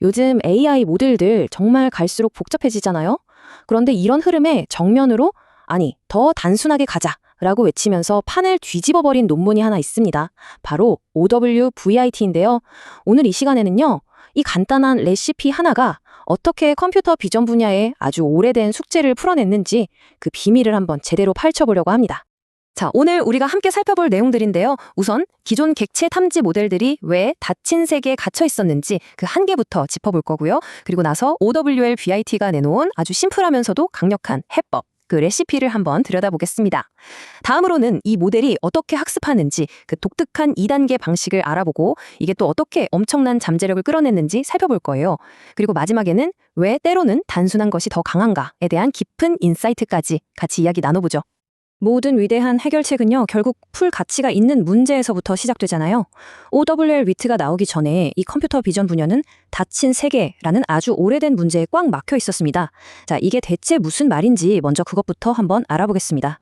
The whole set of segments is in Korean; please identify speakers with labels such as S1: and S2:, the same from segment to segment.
S1: 요즘 AI 모델들 정말 갈수록 복잡해지잖아요? 그런데 이런 흐름에 정면으로, 아니, 더 단순하게 가자라고 외치면서 판을 뒤집어버린 논문이 하나 있습니다. 바로 OWVIT인데요. 오늘 이 시간에는요, 이 간단한 레시피 하나가 어떻게 컴퓨터 비전 분야에 아주 오래된 숙제를 풀어냈는지 그 비밀을 한번 제대로 파헤쳐보려고 합니다. 자, 오늘 우리가 함께 살펴볼 내용들인데요. 우선 기존 객체 탐지 모델들이 왜 닫힌 세계에 갇혀 있었는지 그 한계부터 짚어볼 거고요. 그리고 나서 OWLVIT가 내놓은 아주 심플하면서도 강력한 해법, 그 레시피를 한번 들여다보겠습니다. 다음으로는 이 모델이 어떻게 학습하는지 그 독특한 2단계 방식을 알아보고 이게 또 어떻게 엄청난 잠재력을 끌어냈는지 살펴볼 거예요. 그리고 마지막에는 왜 때로는 단순한 것이 더 강한가에 대한 깊은 인사이트까지 같이 이야기 나눠보죠. 모든 위대한 해결책은요, 결국 풀 가치가 있는 문제에서부터 시작되잖아요. OWL 위트가 나오기 전에 이 컴퓨터 비전 분야는 닫힌 세계라는 아주 오래된 문제에 꽉 막혀 있었습니다. 자, 이게 대체 무슨 말인지 먼저 그것부터 한번 알아보겠습니다.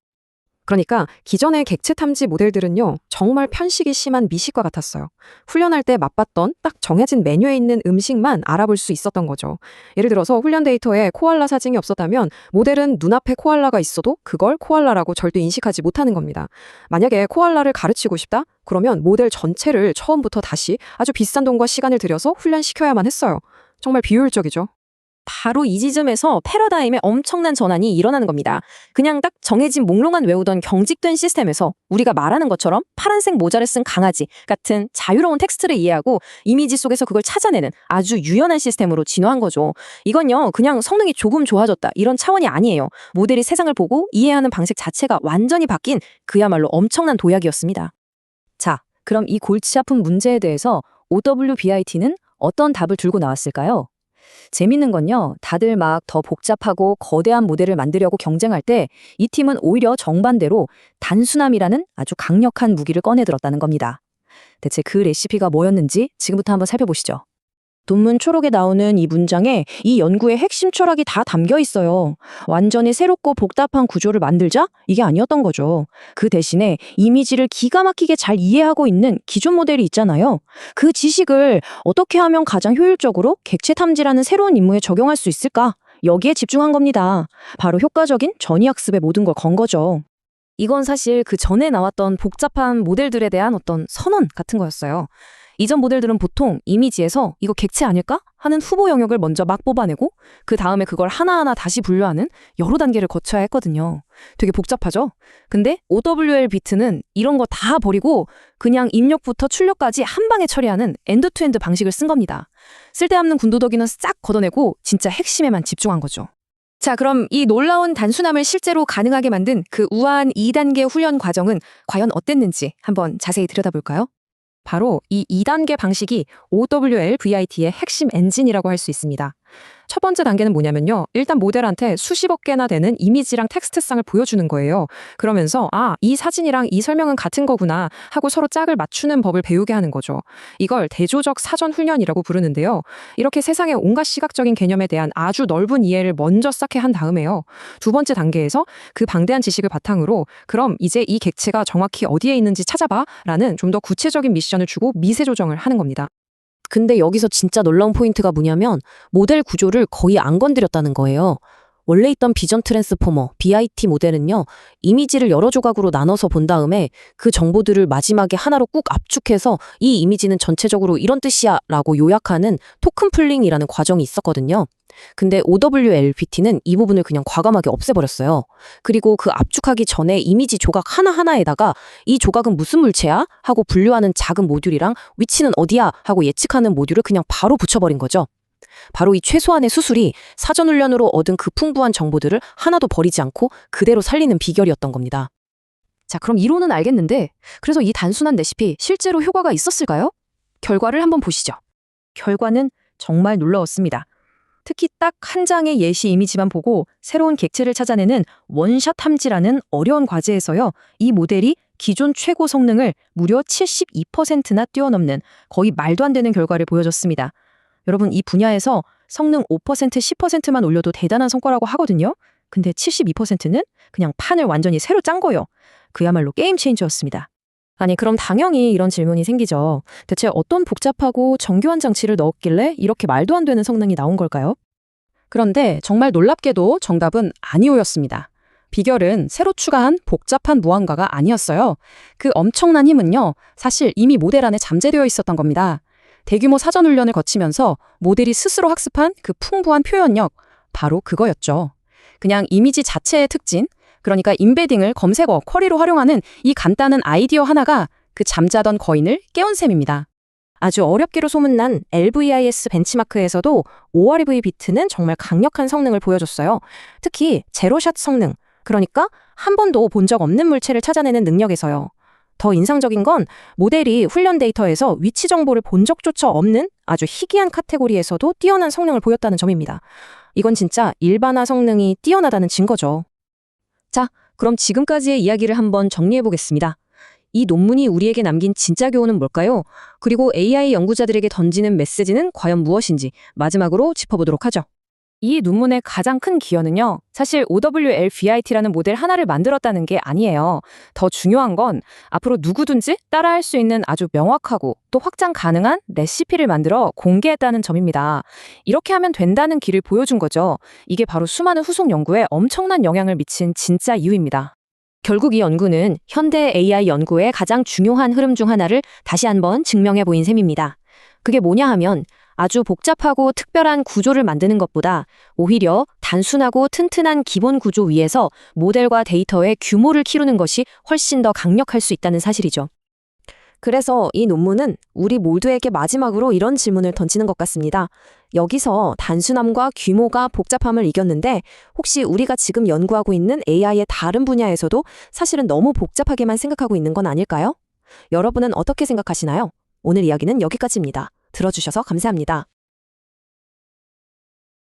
S2: 그러니까 기존의 객체 탐지 모델들은요, 정말 편식이 심한 미식과 같았어요. 훈련할 때 맛봤던 딱 정해진 메뉴에 있는 음식만 알아볼 수 있었던 거죠. 예를 들어서 훈련 데이터에 코알라 사진이 없었다면 모델은 눈앞에 코알라가 있어도 그걸 코알라라고 절대 인식하지 못하는 겁니다. 만약에 코알라를 가르치고 싶다? 그러면 모델 전체를 처음부터 다시 아주 비싼 돈과 시간을 들여서 훈련시켜야만 했어요. 정말 비효율적이죠.
S1: 바로 이 지점에서 패러다임의 엄청난 전환이 일어나는 겁니다. 그냥 딱 정해진 몽롱한 외우던 경직된 시스템에서 우리가 말하는 것처럼 파란색 모자를 쓴 강아지 같은 자유로운 텍스트를 이해하고 이미지 속에서 그걸 찾아내는 아주 유연한 시스템으로 진화한 거죠. 이건요, 그냥 성능이 조금 좋아졌다 이런 차원이 아니에요. 모델이 세상을 보고 이해하는 방식 자체가 완전히 바뀐 그야말로 엄청난 도약이었습니다. 자, 그럼 이 골치 아픈 문제에 대해서 OWBIT는 어떤 답을 들고 나왔을까요? 재밌는 건요, 다들 막 더 복잡하고 거대한 모델을 만들려고 경쟁할 때 이 팀은 오히려 정반대로 단순함이라는 아주 강력한 무기를 꺼내들었다는 겁니다. 대체 그 레시피가 뭐였는지 지금부터 한번 살펴보시죠. 논문 초록에 나오는 이 문장에 이 연구의 핵심 철학이 다 담겨 있어요. 완전히 새롭고 복잡한 구조를 만들자? 이게 아니었던 거죠. 그 대신에 이미지를 기가 막히게 잘 이해하고 있는 기존 모델이 있잖아요. 그 지식을 어떻게 하면 가장 효율적으로 객체 탐지라는 새로운 임무에 적용할 수 있을까? 여기에 집중한 겁니다. 바로 효과적인 전이학습에 모든 걸 건 거죠. 이건 사실 그 전에 나왔던 복잡한 모델들에 대한 어떤 선언 같은 거였어요. 이전 모델들은 보통 이미지에서 이거 객체 아닐까? 하는 후보 영역을 먼저 막 뽑아내고 그 다음에 그걸 하나하나 다시 분류하는 여러 단계를 거쳐야 했거든요. 되게 복잡하죠? 근데 OWL비트는 이런 거 다 버리고 그냥 입력부터 출력까지 한 방에 처리하는 엔드투엔드 방식을 쓴 겁니다. 쓸데없는 군더더기는 싹 걷어내고 진짜 핵심에만 집중한 거죠. 자, 그럼 이 놀라운 단순함을 실제로 가능하게 만든 그 우아한 2단계 훈련 과정은 과연 어땠는지 한번 자세히 들여다볼까요? 바로 이 2단계 방식이 OWLVIT의 핵심 엔진이라고 할 수 있습니다. 첫 번째 단계는 뭐냐면요. 일단 모델한테 수십억 개나 되는 이미지랑 텍스트상을 보여주는 거예요. 그러면서 이 사진이랑 이 설명은 같은 거구나 하고 서로 짝을 맞추는 법을 배우게 하는 거죠. 이걸 대조적 사전 훈련이라고 부르는데요. 이렇게 세상의 온갖 시각적인 개념에 대한 아주 넓은 이해를 먼저 쌓게 한 다음에요. 두 번째 단계에서 그 방대한 지식을 바탕으로 그럼 이제 이 객체가 정확히 어디에 있는지 찾아봐 라는 좀 더 구체적인 미션을 주고 미세 조정을 하는 겁니다.
S3: 근데 여기서 진짜 놀라운 포인트가 뭐냐면 모델 구조를 거의 안 건드렸다는 거예요. 원래 있던 비전 트랜스포머, BIT 모델은요, 이미지를 여러 조각으로 나눠서 본 다음에 그 정보들을 마지막에 하나로 꾹 압축해서 이 이미지는 전체적으로 이런 뜻이야 라고 요약하는 토큰 풀링이라는 과정이 있었거든요. 근데 OWLBT는 이 부분을 그냥 과감하게 없애버렸어요. 그리고 그 압축하기 전에 이미지 조각 하나하나에다가 이 조각은 무슨 물체야? 하고 분류하는 작은 모듈이랑 위치는 어디야? 하고 예측하는 모듈을 그냥 바로 붙여버린 거죠. 바로 이 최소한의 수술이 사전훈련으로 얻은 그 풍부한 정보들을 하나도 버리지 않고 그대로 살리는 비결이었던 겁니다. 자, 그럼 이론은 알겠는데 그래서 이 단순한 레시피 실제로 효과가 있었을까요? 결과를 한번 보시죠. 결과는 정말 놀라웠습니다. 특히 딱 한 장의 예시 이미지만 보고 새로운 객체를 찾아내는 원샷 탐지라는 어려운 과제에서요. 이 모델이 기존 최고 성능을 무려 72%나 뛰어넘는 거의 말도 안 되는 결과를 보여줬습니다. 여러분, 이 분야에서 성능 5%, 10%만 올려도 대단한 성과라고 하거든요. 근데 72%는 그냥 판을 완전히 새로 짠 거예요. 그야말로 게임 체인저였습니다.
S1: 아니, 그럼 당연히 이런 질문이 생기죠. 대체 어떤 복잡하고 정교한 장치를 넣었길래 이렇게 말도 안 되는 성능이 나온 걸까요?
S2: 그런데 정말 놀랍게도 정답은 아니오였습니다. 비결은 새로 추가한 복잡한 무언가가 아니었어요. 그 엄청난 힘은요, 사실 이미 모델 안에 잠재되어 있었던 겁니다. 대규모 사전 훈련을 거치면서 모델이 스스로 학습한 그 풍부한 표현력, 바로 그거였죠. 그냥 이미지 자체의 특징, 그러니까 임베딩을 검색어, 쿼리로 활용하는 이 간단한 아이디어 하나가 그 잠자던 거인을 깨운 셈입니다.
S1: 아주 어렵기로 소문난 LVIS 벤치마크에서도 ORV 비트는 정말 강력한 성능을 보여줬어요. 특히 제로샷 성능, 그러니까 한 번도 본 적 없는 물체를 찾아내는 능력에서요. 더 인상적인 건 모델이 훈련 데이터에서 위치 정보를 본 적조차 없는 아주 희귀한 카테고리에서도 뛰어난 성능을 보였다는 점입니다. 이건 진짜 일반화 성능이 뛰어나다는 증거죠. 자, 그럼 지금까지의 이야기를 한번 정리해 보겠습니다. 이 논문이 우리에게 남긴 진짜 교훈은 뭘까요? 그리고 AI 연구자들에게 던지는 메시지는 과연 무엇인지 마지막으로 짚어보도록 하죠. 이 논문의 가장 큰 기여는요, 사실 OWLVIT라는 모델 하나를 만들었다는 게 아니에요. 더 중요한 건 앞으로 누구든지 따라할 수 있는 아주 명확하고 또 확장 가능한 레시피를 만들어 공개했다는 점입니다. 이렇게 하면 된다는 길을 보여준 거죠. 이게 바로 수많은 후속 연구에 엄청난 영향을 미친 진짜 이유입니다. 결국 이 연구는 현대 AI 연구의 가장 중요한 흐름 중 하나를 다시 한번 증명해 보인 셈입니다. 그게 뭐냐 하면 아주 복잡하고 특별한 구조를 만드는 것보다 오히려 단순하고 튼튼한 기본 구조 위에서 모델과 데이터의 규모를 키우는 것이 훨씬 더 강력할 수 있다는 사실이죠. 그래서 이 논문은 우리 모두에게 마지막으로 이런 질문을 던지는 것 같습니다. 여기서 단순함과 규모가 복잡함을 이겼는데 혹시 우리가 지금 연구하고 있는 AI의 다른 분야에서도 사실은 너무 복잡하게만 생각하고 있는 건 아닐까요? 여러분은 어떻게 생각하시나요? 오늘 이야기는 여기까지입니다. 들어주셔서 감사합니다.